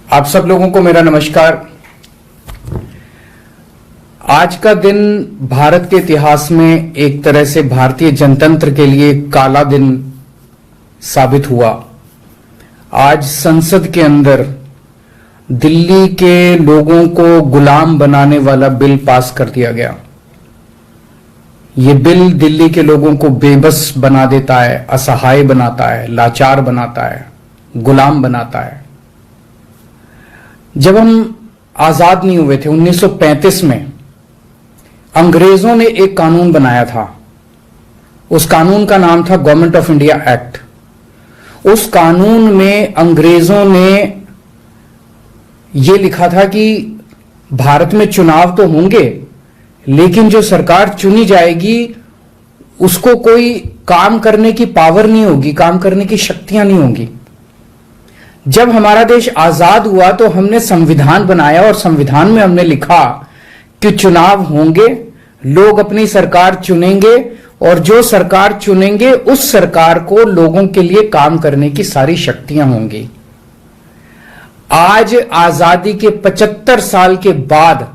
आप सब लोगों को मेरा नमस्कार। आज का दिन भारत के इतिहास में एक तरह से भारतीय जनतंत्र के लिए काला दिन साबित हुआ। आज संसद के अंदर दिल्ली के लोगों को गुलाम बनाने वाला बिल पास कर दिया गया। ये बिल दिल्ली के लोगों को बेबस बना देता है, असहाय बनाता है, लाचार बनाता है, गुलाम बनाता है। जब हम आजाद नहीं हुए थे 1935 में, अंग्रेजों ने एक कानून बनाया था। उस कानून का नाम था गवर्नमेंट ऑफ इंडिया एक्ट। उस कानून में अंग्रेजों ने यह लिखा था कि भारत में चुनाव तो होंगे, लेकिन जो सरकार चुनी जाएगी उसको कोई काम करने की पावर नहीं होगी, काम करने की शक्तियां नहीं होंगी। जब हमारा देश आजाद हुआ तो हमने संविधान बनाया और संविधान में हमने लिखा कि चुनाव होंगे, लोग अपनी सरकार चुनेंगे और जो सरकार चुनेंगे उस सरकार को लोगों के लिए काम करने की सारी शक्तियां होंगी। आज आजादी के 75 साल के बाद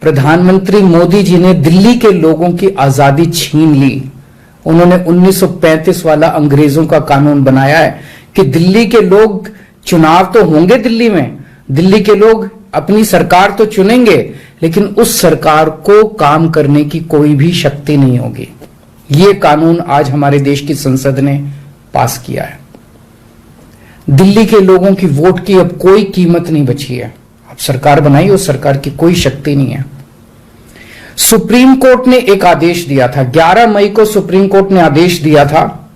प्रधानमंत्री मोदी जी ने दिल्ली के लोगों की आजादी छीन ली। उन्होंने 1935 वाला अंग्रेजों का कानून बनाया है कि दिल्ली के लोग चुनाव तो होंगे, दिल्ली के लोग अपनी सरकार तो चुनेंगे, लेकिन उस सरकार को काम करने की कोई भी शक्ति नहीं होगी। यह कानून आज हमारे देश की संसद ने पास किया है। दिल्ली के लोगों की वोट की अब कोई कीमत नहीं बची है। अब सरकार बनाई, उस सरकार की कोई शक्ति नहीं है। सुप्रीम कोर्ट ने एक आदेश दिया था, 11 मई को सुप्रीम कोर्ट ने आदेश दिया था।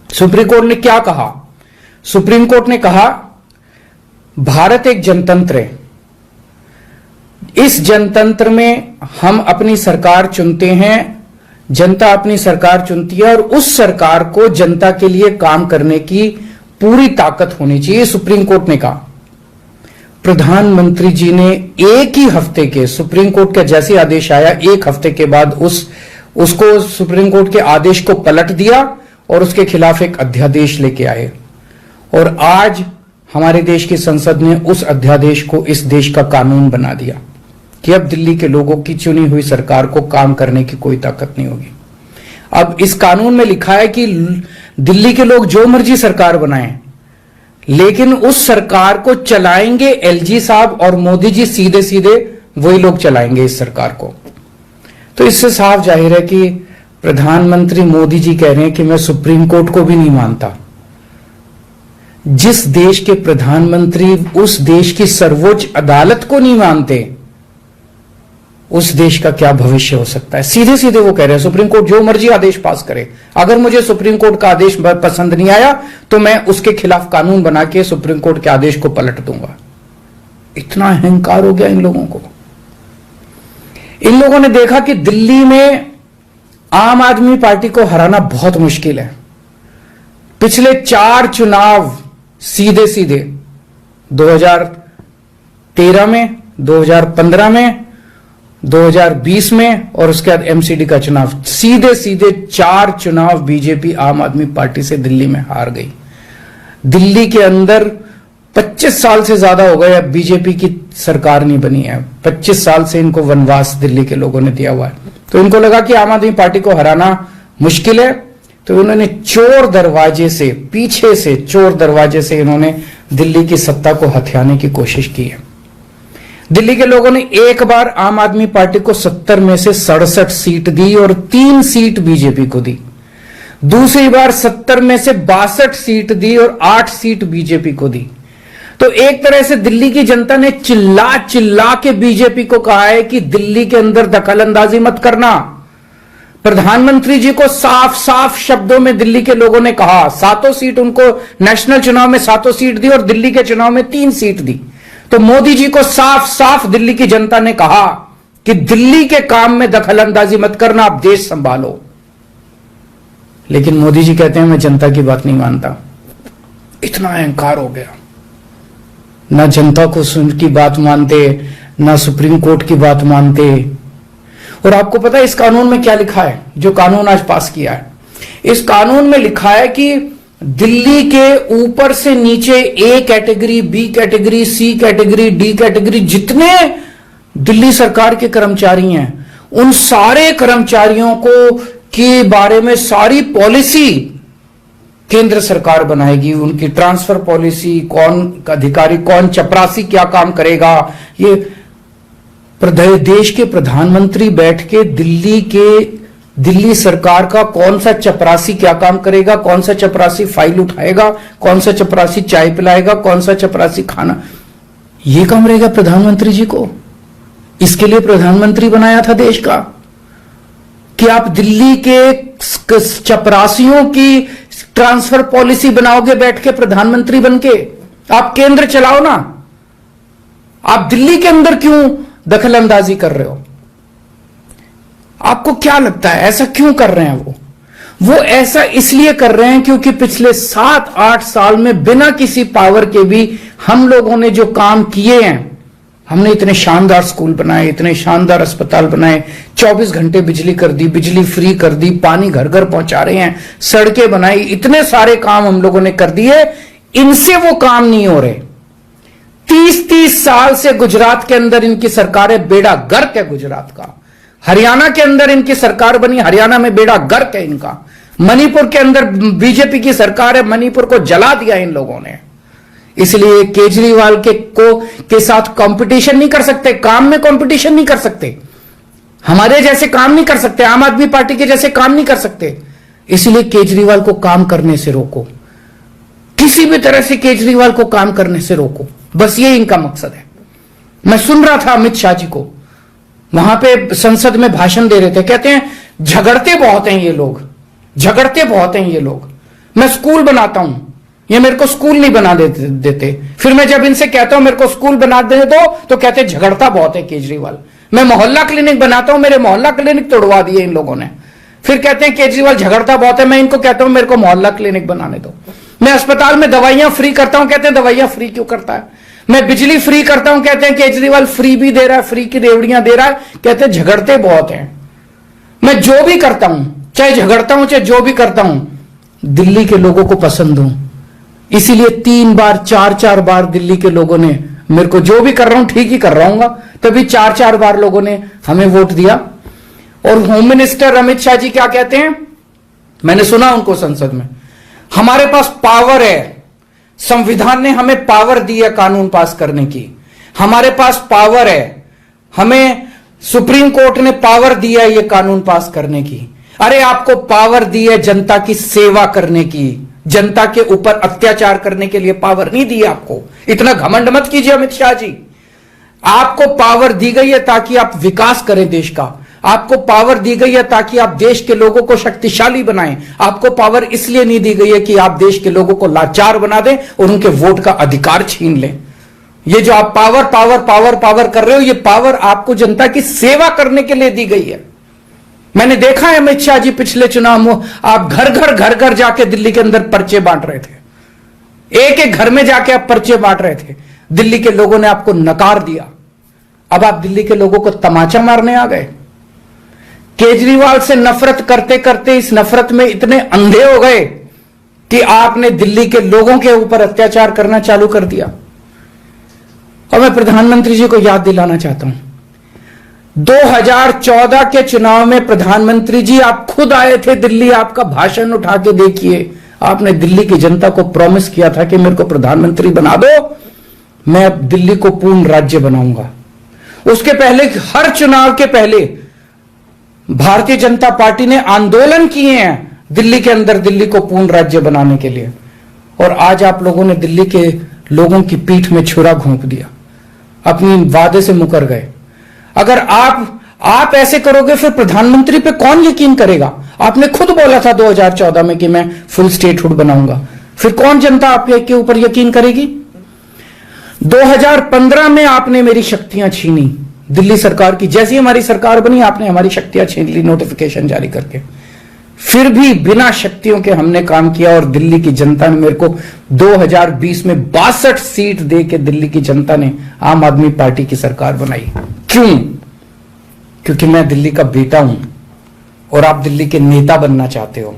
सुप्रीम कोर्ट ने क्या कहा? सुप्रीम कोर्ट ने कहा भारत एक जनतंत्र है। इस जनतंत्र में हम अपनी सरकार चुनते हैं, जनता अपनी सरकार चुनती है और उस सरकार को जनता के लिए काम करने की पूरी ताकत होनी चाहिए, सुप्रीम कोर्ट ने कहा। प्रधानमंत्री जी ने एक ही हफ्ते के, सुप्रीम कोर्ट का जैसे आदेश आया, एक हफ्ते के बाद उसको सुप्रीम कोर्ट के आदेश को पलट दिया और उसके खिलाफ एक अध्यादेश लेके आए। और आज हमारे देश की संसद ने उस अध्यादेश को इस देश का कानून बना दिया कि अब दिल्ली के लोगों की चुनी हुई सरकार को काम करने की कोई ताकत नहीं होगी। अब इस कानून में लिखा है कि दिल्ली के लोग जो मर्जी सरकार बनाएं, लेकिन उस सरकार को चलाएंगे एलजी साहब और मोदी जी, सीधे सीधे वही लोग चलाएंगे इस सरकार को। तो इससे साफ जाहिर है कि प्रधानमंत्री मोदी जी कह रहे हैं कि मैं सुप्रीम कोर्ट को भी नहीं मानता। जिस देश के प्रधानमंत्री उस देश की सर्वोच्च अदालत को नहीं मानते, उस देश का क्या भविष्य हो सकता है? सीधे सीधे वो कह रहे हैं सुप्रीम कोर्ट जो मर्जी आदेश पास करे, अगर मुझे सुप्रीम कोर्ट का आदेश पसंद नहीं आया तो मैं उसके खिलाफ कानून बना के सुप्रीम कोर्ट के आदेश को पलट दूंगा। इतना अहंकार हो गया इन लोगों को। इन लोगों ने देखा कि दिल्ली में आम आदमी पार्टी को हराना बहुत मुश्किल है। पिछले 4 चुनाव सीधे सीधे 2013 में, 2015 में, 2020 में और उसके बाद एमसीडी का चुनाव, सीधे सीधे 4 चुनाव बीजेपी आम आदमी पार्टी से दिल्ली में हार गई। दिल्ली के अंदर 25 साल से ज्यादा हो गए अब बीजेपी की सरकार नहीं बनी है। 25 साल से इनको वनवास दिल्ली के लोगों ने दिया हुआ है। तो इनको लगा कि आम आदमी पार्टी को हराना मुश्किल है, तो उन्होंने चोर दरवाजे से, पीछे से चोर दरवाजे से इन्होंने दिल्ली की सत्ता को हथियाने की कोशिश की है। दिल्ली के लोगों ने एक बार आम आदमी पार्टी को 70 में से 67 सीट दी और 3 सीट बीजेपी को दी। दूसरी बार 70 में से 62 सीट दी और 8 सीट बीजेपी को दी। तो एक तरह से दिल्ली की जनता ने चिल्ला चिल्ला के बीजेपी को कहा है कि दिल्ली के अंदर दखल अंदाजी मत करना। प्रधानमंत्री जी को साफ साफ शब्दों में दिल्ली के लोगों ने कहा, 7 सीट उनको नेशनल चुनाव में 7 सीट दी और दिल्ली के चुनाव में 3 सीट दी। तो मोदी जी को साफ साफ दिल्ली की जनता ने कहा कि दिल्ली के काम में दखल अंदाजी मत करना, आप देश संभालो। लेकिन मोदी जी कहते हैं मैं जनता की बात नहीं मानता। इतना अहंकार हो गया, ना जनता को की बात मानते, ना सुप्रीम कोर्ट की बात मानते। और आपको पता है इस कानून में क्या लिखा है, जो कानून आज पास किया है? इस कानून में लिखा है कि दिल्ली के ऊपर से नीचे A category, B category, C category, D category, जितने दिल्ली सरकार के कर्मचारी हैं, उन सारे कर्मचारियों को के बारे में सारी पॉलिसी केंद्र सरकार बनाएगी। उनकी ट्रांसफर पॉलिसी, कौन अधिकारी, कौन चपरासी क्या काम करेगा, ये देश के प्रधानमंत्री बैठ के दिल्ली सरकार का कौन सा चपरासी क्या काम करेगा, कौन सा चपरासी फाइल उठाएगा, कौन सा चपरासी चाय पिलाएगा, कौन सा चपरासी खाना, ये काम रहेगा प्रधानमंत्री जी को। इसके लिए प्रधानमंत्री बनाया था देश का कि आप दिल्ली के चपरासियों की ट्रांसफर पॉलिसी बनाओगे बैठ के प्रधानमंत्री बनके। आप केंद्र चलाओ ना, आप दिल्ली के अंदर क्यों दखल अंदाजी कर रहे हो? आपको क्या लगता है ऐसा क्यों कर रहे हैं? वो ऐसा इसलिए कर रहे हैं क्योंकि पिछले 7-8 साल में बिना किसी पावर के भी हम लोगों ने जो काम किए हैं, हमने इतने शानदार स्कूल बनाए, इतने शानदार अस्पताल बनाए, 24 घंटे बिजली कर दी, बिजली फ्री कर दी, पानी घर घर पहुंचा रहे हैं, सड़कें बनाई, इतने सारे काम हम लोगों ने कर दिए। इनसे वो काम नहीं हो रहे। 30-30 साल से गुजरात के अंदर इनकी सरकार है, बेड़ा गर्क है गुजरात का। हरियाणा के अंदर इनकी सरकार बनी, हरियाणा में बेड़ा गर्क है इनका। मणिपुर के अंदर बीजेपी की सरकार है, मणिपुर को जला दिया इन लोगों ने। इसलिए केजरीवाल के साथ कंपटीशन नहीं कर सकते, काम में कंपटीशन नहीं कर सकते, हमारे जैसे काम नहीं कर सकते, आम आदमी पार्टी के जैसे काम नहीं कर सकते। इसलिए केजरीवाल को काम करने से रोको, किसी भी तरह से केजरीवाल को काम करने से रोको, बस ये इनका मकसद है। मैं सुन रहा था अमित शाह जी को, वहां पे संसद में भाषण दे रहे थे, कहते हैं झगड़ते बहुत हैं ये लोग, झगड़ते बहुत हैं ये लोग। मैं स्कूल बनाता हूं, ये मेरे को स्कूल नहीं बना देते। फिर मैं जब इनसे कहता हूं मेरे को स्कूल बना दे दो तो कहते हैं झगड़ता बहुत है केजरीवाल। मैं मोहल्ला क्लिनिक बनाता हूं, मेरे मोहल्ला क्लिनिक तोड़वा दिए इन लोगों ने। फिर कहते हैं केजरीवाल झगड़ता बहुत है, मैं इनको कहता हूं मेरे को मोहल्ला क्लिनिक बनाने दो। मैं अस्पताल में दवाइयां फ्री करता हूं, कहते हैं दवाइयां फ्री क्यों करता है। मैं बिजली फ्री करता हूं, कहते हैं केजरीवाल फ्री भी दे रहा है, फ्री की रेवड़ियां दे रहा है, कहते हैं झगड़ते बहुत हैं। मैं जो भी करता हूं, चाहे झगड़ता हूं चाहे जो भी करता हूं, दिल्ली के लोगों को पसंद हूं। इसीलिए 3 बार 4-4 बार दिल्ली के लोगों ने मेरे को, जो भी कर रहा हूं ठीक ही कर रहा हूं, तभी 4-4 बार लोगों ने हमें वोट दिया। और होम मिनिस्टर अमित शाह जी क्या कहते हैं, मैंने सुना उनको संसद में, हमारे पास पावर है, संविधान ने हमें पावर दी है कानून पास करने की, हमारे पास पावर है, हमें सुप्रीम कोर्ट ने पावर दिया है ये कानून पास करने की। अरे आपको पावर दी है जनता की सेवा करने की, जनता के ऊपर अत्याचार करने के लिए पावर नहीं दी आपको। इतना घमंड मत कीजिए अमित शाह जी। आपको पावर दी गई है ताकि आप विकास करें देश का, आपको पावर दी गई है ताकि आप देश के लोगों को शक्तिशाली बनाएं। आपको पावर इसलिए नहीं दी गई है कि आप देश के लोगों को लाचार बना दें और उनके वोट का अधिकार छीन लें। ये जो आप पावर पावर पावर पावर कर रहे हो, ये पावर आपको जनता की सेवा करने के लिए दी गई है। मैंने देखा है अमित शाह जी पिछले चुनाव में आप घर घर जाके दिल्ली के अंदर पर्चे बांट रहे थे, एक एक घर में जाके आप पर्चे बांट रहे थे। दिल्ली के लोगों ने आपको नकार दिया। अब आप दिल्ली के लोगों को तमाचा मारने आ गए। केजरीवाल से नफरत करते करते इस नफरत में इतने अंधे हो गए कि आपने दिल्ली के लोगों के ऊपर अत्याचार करना चालू कर दिया। और मैं प्रधानमंत्री जी को याद दिलाना चाहता हूं, 2014 के चुनाव में प्रधानमंत्री जी आप खुद आए थे दिल्ली, आपका भाषण उठा के देखिए। आपने दिल्ली की जनता को प्रॉमिस किया था कि मेरे को प्रधानमंत्री बना दो, मैं अब दिल्ली को पूर्ण राज्य बनाऊंगा। उसके पहले, हर चुनाव के पहले भारतीय जनता पार्टी ने आंदोलन किए हैं दिल्ली के अंदर दिल्ली को पूर्ण राज्य बनाने के लिए। और आज आप लोगों ने दिल्ली के लोगों की पीठ में छुरा घोंप दिया, अपनी वादे से मुकर गए। अगर आप ऐसे करोगे फिर प्रधानमंत्री पे कौन यकीन करेगा? आपने खुद बोला था 2014 में कि मैं फुल स्टेटहुड बनाऊंगा, फिर कौन जनता आपके ऊपर यकीन करेगी? 2015 में आपने मेरी शक्तियां छीनी दिल्ली सरकार की, जैसी हमारी सरकार बनी आपने हमारी शक्तियां छीन ली नोटिफिकेशन जारी करके। फिर भी बिना शक्तियों के हमने काम किया और दिल्ली की जनता ने मेरे को 2020 में 62 सीट दे के दिल्ली की जनता ने आम आदमी पार्टी की सरकार बनाई। क्यों? क्योंकि मैं दिल्ली का बेटा हूं और आप दिल्ली के नेता बनना चाहते हो।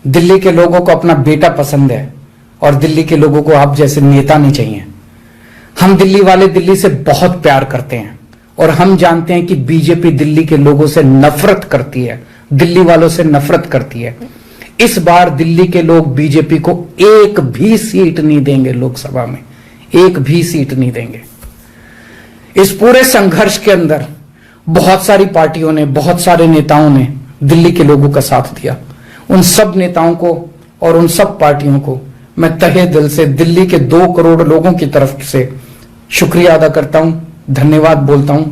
दिल्ली के लोगों को अपना बेटा पसंद है और दिल्ली के लोगों को आप जैसे नेता नहीं चाहिए। हम दिल्ली वाले दिल्ली से बहुत प्यार करते हैं और हम जानते हैं कि बीजेपी दिल्ली के लोगों से नफरत करती है, दिल्ली वालों से नफरत करती है। इस बार दिल्ली के लोग बीजेपी को एक भी सीट नहीं देंगे, लोकसभा में एक भी सीट नहीं देंगे। इस पूरे संघर्ष के अंदर बहुत सारी पार्टियों ने, बहुत सारे नेताओं ने दिल्ली के लोगों का साथ दिया। उन सब नेताओं को और उन सब पार्टियों को मैं तहे दिल से दिल्ली के 2 करोड़ लोगों की तरफ से शुक्रिया अदा करता हूं, धन्यवाद बोलता हूं।